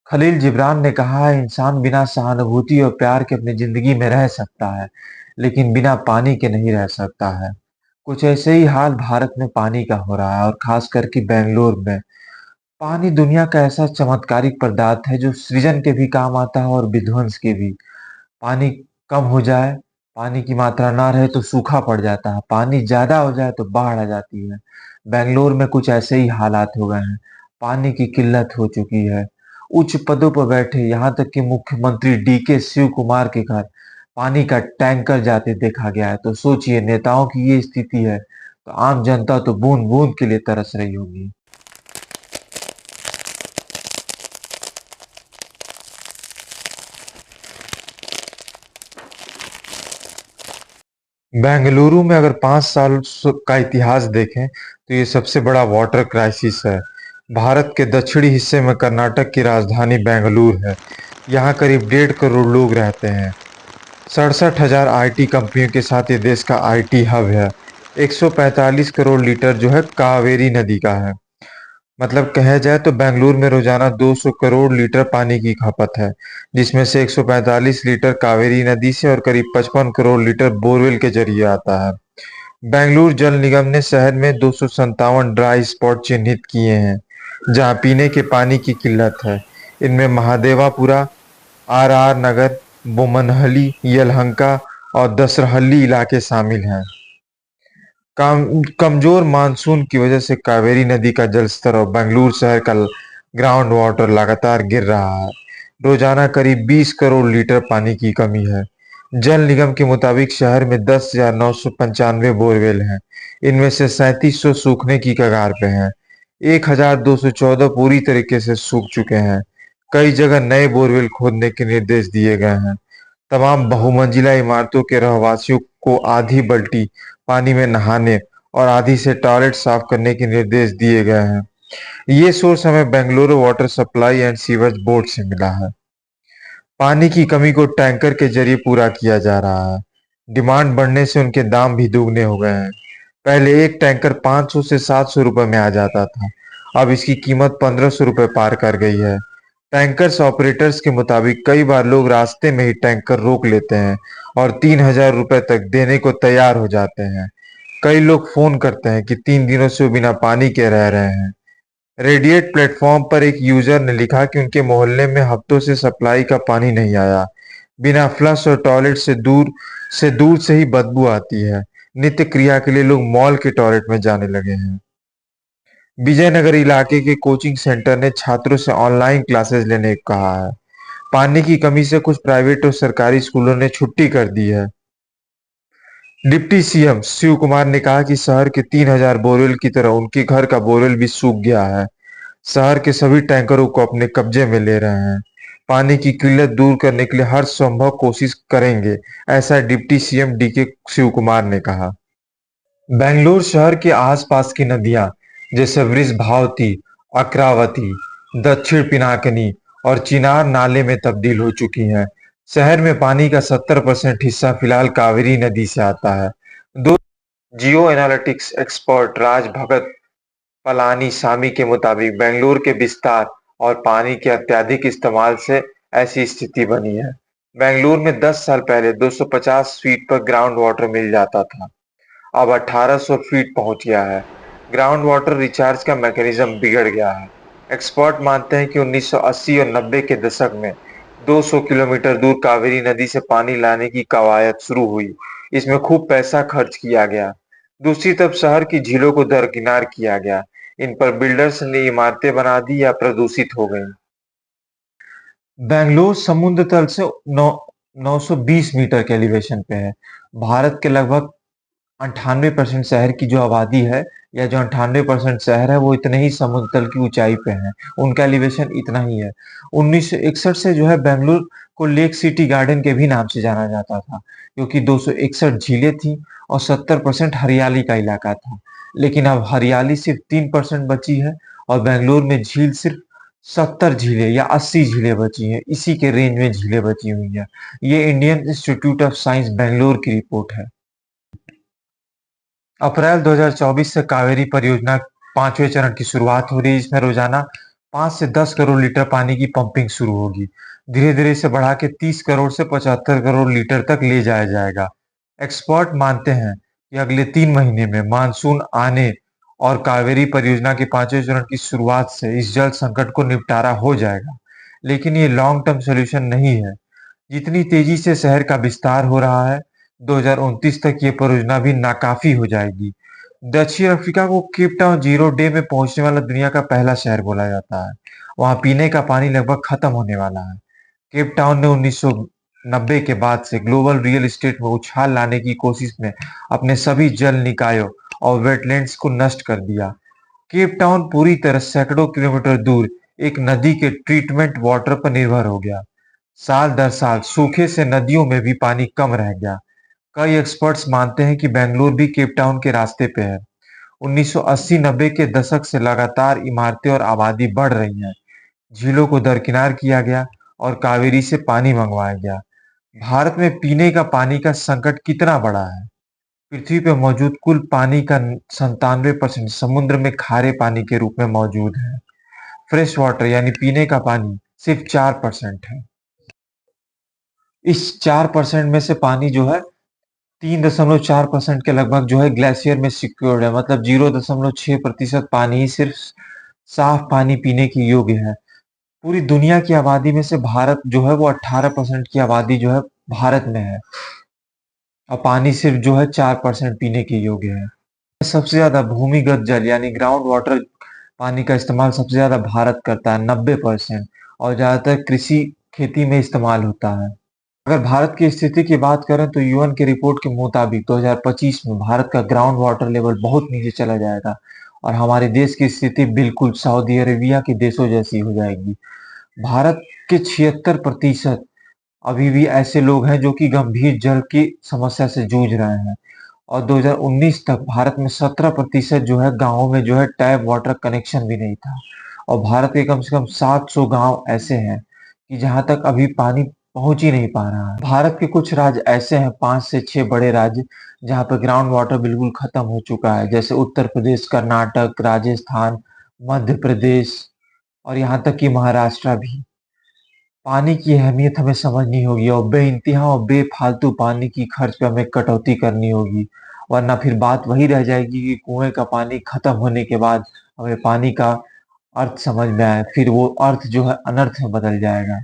खलील जिब्रान ने कहा है, इंसान बिना सहानुभूति और प्यार के अपनी जिंदगी में रह सकता है, लेकिन बिना पानी के नहीं रह सकता है। कुछ ऐसे ही हाल भारत में पानी का हो रहा है और खास करके बेंगलोर में। पानी दुनिया का ऐसा चमत्कारिक पदार्थ है जो सृजन के भी काम आता है और विध्वंस के भी। पानी कम हो जाए, पानी की मात्रा ना रहे तो सूखा पड़ जाता है, पानी ज्यादा हो जाए तो बाढ़ आ जाती है। बेंगलोर में कुछ ऐसे ही हालात हो गए हैं। पानी की किल्लत हो चुकी है। उच्च पदों पर बैठे यहाँ तक कि मुख्यमंत्री डीके शिव कुमार के घर पानी का टैंकर जाते देखा गया है। तो सोचिए, नेताओं की ये स्थिति है तो आम जनता तो बूंद बूंद के लिए तरस रही होगी। बेंगलुरु में अगर 5 साल का इतिहास देखें तो ये सबसे बड़ा वाटर क्राइसिस है। भारत के दक्षिणी हिस्से में कर्नाटक की राजधानी बेंगलुरु है। यहाँ करीब 1.5 करोड़ लोग रहते हैं। 67,000 आईटी कंपनियों के साथ ये देश का आईटी हब है। 145 करोड़ लीटर जो है कावेरी नदी का है। मतलब कहा जाए तो बेंगलुरु में रोजाना 200 करोड़ लीटर पानी की खपत है, जिसमें से 145 लीटर कावेरी नदी से और करीब 55 करोड़ लीटर बोरवेल के जरिए आता है। बेंगलुरु जल निगम ने शहर में 257 ड्राई स्पॉट चिन्हित किए हैं, जहां पीने के पानी की किल्लत है। इनमें महादेवापुरा, आर नगर, बोमनहली, यलहंका और दसरहल्ली इलाके शामिल हैं। कमजोर मानसून की वजह से कावेरी नदी का जलस्तर और बेंगलुरु शहर का ग्राउंड वाटर लगातार गिर रहा है। रोजाना करीब 20 करोड़ लीटर पानी की कमी है। जल निगम के मुताबिक शहर में 10,995 बोरवेल हैं। इनमें से 3700 सूखने की कगार पे हैं। 1,214 पूरी तरीके से सूख चुके हैं। कई जगह नए बोरवेल खोदने के निर्देश दिए गए हैं। तमाम बहुमंजिला इमारतों के रहवासियों को आधी बाल्टी पानी में नहाने और आधी से टॉयलेट साफ करने के निर्देश दिए गए हैं। ये सोर्स हमें Bengaluru water supply and sewage board से मिला है। पानी की कमी को टैंकर के जरिए पूरा किया जा रहा है। डिमांड बढ़ने से उनके दाम भी दुगने हो गए हैं। पहले एक टैंकर 500 से 700 रुपए में आ जाता था। अब इसकी कीमत 1500 रुपए पार कर गई है। टैंकर्स ऑपरेटर्स के मुताबिक कई बार लोग रास्ते में ही टैंकर रोक लेते हैं और 3,000 रुपए तक देने को तैयार हो जाते हैं। कई लोग फोन करते हैं कि 3 दिनों से वो बिना पानी के रह रहे हैं। रेडिएट प्लेटफॉर्म पर एक यूजर ने लिखा कि उनके मोहल्ले में हफ्तों से सप्लाई का पानी नहीं आया। बिना फ्लश और टॉयलेट से ही बदबू आती है। नित्य क्रिया के लिए लोग मॉल के टॉयलेट में जाने लगे हैं। विजयनगर इलाके के कोचिंग सेंटर ने छात्रों से ऑनलाइन क्लासेस लेने को कहा है। पानी की कमी से कुछ प्राइवेट और सरकारी स्कूलों ने छुट्टी कर दी है। डिप्टी सीएम शिव कुमार ने कहा कि शहर के 3,000 बोरवेल की तरह उनके घर का बोरवेल भी सूख गया है। शहर के सभी टैंकरों को अपने कब्जे में ले रहे हैं। पानी की किल्लत दूर करने के लिए हर संभव कोशिश करेंगे, ऐसा deputy CM DK Shivakumar ने कहा। बेंगलुरु शहर के आसपास की नदियां जैसे वृषभावती, अक्रावती, दक्षिण पिनाकिनी और चिनार नाले में तब्दील हो चुकी हैं। शहर में पानी का 70% हिस्सा फिलहाल कावेरी नदी से आता है। दो जियो एनालिटिक्स एक्सपर्ट राज भगत पलानी सामी के मुताबिक बेंगलुरु के विस्तार और पानी के अत्यधिक इस्तेमाल से ऐसी स्थिति बनी है। बेंगलुरु में 10 साल पहले 250 फीट पर ग्राउंड वाटर मिल जाता था, अब 1800 फीट पहुंच गया है। ग्राउंड वाटर रिचार्ज का मैकेनिज्म बिगड़ गया है। एक्सपर्ट मानते हैं कि 1980 और 90 के दशक में 200 किलोमीटर दूर कावेरी नदी से पानी लाने की कवायद शुरू हुई। इसमें खूब पैसा खर्च किया गया। दूसरी तरफ शहर की झीलों को दरकिनार किया गया। इन पर बिल्डर्स ने इमारतें बना दी या प्रदूषित हो गई। बेंगलुरु समुद्र तल से 920 मीटर के एलिवेशन पे है। भारत के लगभग 98% शहर की जो आबादी है, या जो 98% शहर है, वो इतने ही समुद्र तल की ऊंचाई पे है। उनका एलिवेशन इतना ही है। 1961 से जो है बेंगलुरु को लेक सिटी गार्डन के भी नाम से जाना जाता था, क्योंकि 261 झीलें थी और 70% हरियाली का इलाका था। लेकिन अब हरियाली सिर्फ 3% बची है और बेंगलुरु में झील सिर्फ 70 झीलें या 80 झीलें बची हैं। इसी के रेंज में झीलें बची हुई हैं। ये Indian institute of science Bengaluru की रिपोर्ट है। अप्रैल 2024 से कावेरी परियोजना 5वें चरण की शुरुआत हो रही है, जिसमें रोजाना 5 से 10 करोड़ लीटर पानी की पंपिंग शुरू होगी। धीरे-धीरे इसे बढ़ा के 30 करोड़ से 75 करोड़ लीटर तक ले जाया जाएगा। एक्सपर्ट मानते हैं कि अगले 3 महीने में मानसून आने और कावेरी परियोजना के 5वें चरण की शुरुआत से इस जल संकट को निपटारा हो जाएगा। लेकिन ये लॉन्ग टर्म सॉल्यूशन नहीं है। जितनी तेजी से शहर का विस्तार हो रहा है, 2029 तक ये परियोजना भी नाकाफी हो जाएगी। दक्षिण अफ्रीका को केप टाउन जीरो डे में पहुंचने वाला दुनिया का पहला शहर बोला जाता है। वहां पीने का पानी लगभग खत्म होने वाला है। केप टाउन ने 1990 के बाद से ग्लोबल रियल एस्टेट में उछाल लाने की कोशिश में अपने सभी जल निकायों और वेटलैंड्स को नष्ट कर दिया। केप टाउन पूरी तरह सैकड़ों किलोमीटर दूर एक नदी के ट्रीटमेंट वाटर पर निर्भर हो गया। साल दर साल सूखे से नदियों में भी पानी कम रह गया। कई एक्सपर्ट्स मानते हैं कि बेंगलुरु भी केप टाउन के रास्ते पे है। 1980-90 के दशक से लगातार इमारतें और आबादी बढ़ रही है। झीलों को दरकिनार किया गया और कावेरी से पानी मंगवाया गया। भारत में पीने का पानी का संकट कितना बड़ा है? पृथ्वी पर मौजूद कुल पानी का 97% समुद्र में खारे पानी के रूप में मौजूद है। फ्रेश वाटर यानी पीने का पानी सिर्फ 4% है। इस 4% में से पानी जो है 3.4% के लगभग जो है ग्लेशियर में सिक्योर्ड है। मतलब 0.6% पानी ही सिर्फ साफ पानी पीने के योग्य है। पूरी दुनिया की आबादी में से भारत जो है वो 18% की आबादी जो है भारत में है और पानी सिर्फ जो है 4% पीने के योग्य है। सबसे ज्यादा भूमिगत जल यानी ग्राउंड वाटर पानी का इस्तेमाल सबसे ज्यादा भारत करता है 90%, और ज्यादातर कृषि खेती में इस्तेमाल होता है। अगर भारत की स्थिति की बात करें तो यूएन की रिपोर्ट के मुताबिक 2025 में भारत का ग्राउंड वाटर लेवल बहुत नीचे चला जाएगा और हमारे देश की स्थिति बिल्कुल सऊदी अरेबिया के देशों जैसी हो जाएगी। भारत के 76% अभी भी ऐसे लोग हैं जो कि गंभीर जल की समस्या से जूझ रहे हैं, और 2019 तक भारत में 17% जो है गांवों में जो है टैप वाटर कनेक्शन भी नहीं था, और भारत के कम से कम 700 गांव ऐसे हैं कि जहां तक अभी पानी पहुंच ही नहीं पा रहा है। भारत के कुछ राज्य ऐसे हैं, 5 से 6 बड़े राज्य, जहां पर ग्राउंड वाटर बिल्कुल खत्म हो चुका है, जैसे उत्तर प्रदेश, कर्नाटक, राजस्थान, मध्य प्रदेश और यहाँ तक कि महाराष्ट्र भी। पानी की अहमियत हमें समझनी होगी और बेइंतहा और बेफालतू पानी की खर्च पे हमें कटौती करनी होगी, वरना फिर बात वही रह जाएगी कि कुएं का पानी खत्म होने के बाद हमें पानी का अर्थ समझ में आए, फिर वो अर्थ जो है अनर्थ में बदल जाएगा।